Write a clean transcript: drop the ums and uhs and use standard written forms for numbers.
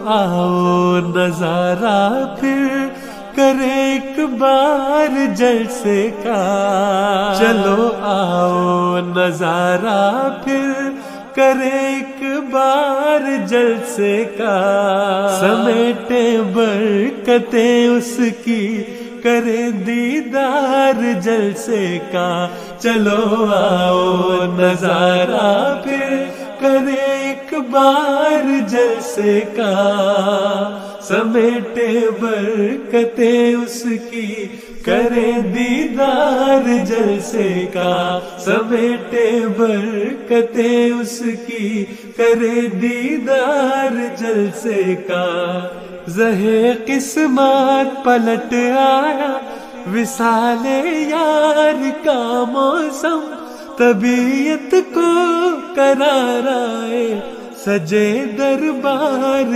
आओ नजारा फिर करे एक बार जलसे का। चलो आओ नजारा फिर करे एक बार जलसे का। समेटे बरकतें उसकी करे दीदार जलसे का। चलो आओ नजारा फिर करे एक बार जलसे का। समेटे बरकतें उसकी करे दीदार जलसे का। समेटे बरकतें उसकी करे दीदार जलसे का। ज़हे किस्मत पलट आया विसाले यार का मौसम। तबीयत को कराराए सजे दरबार।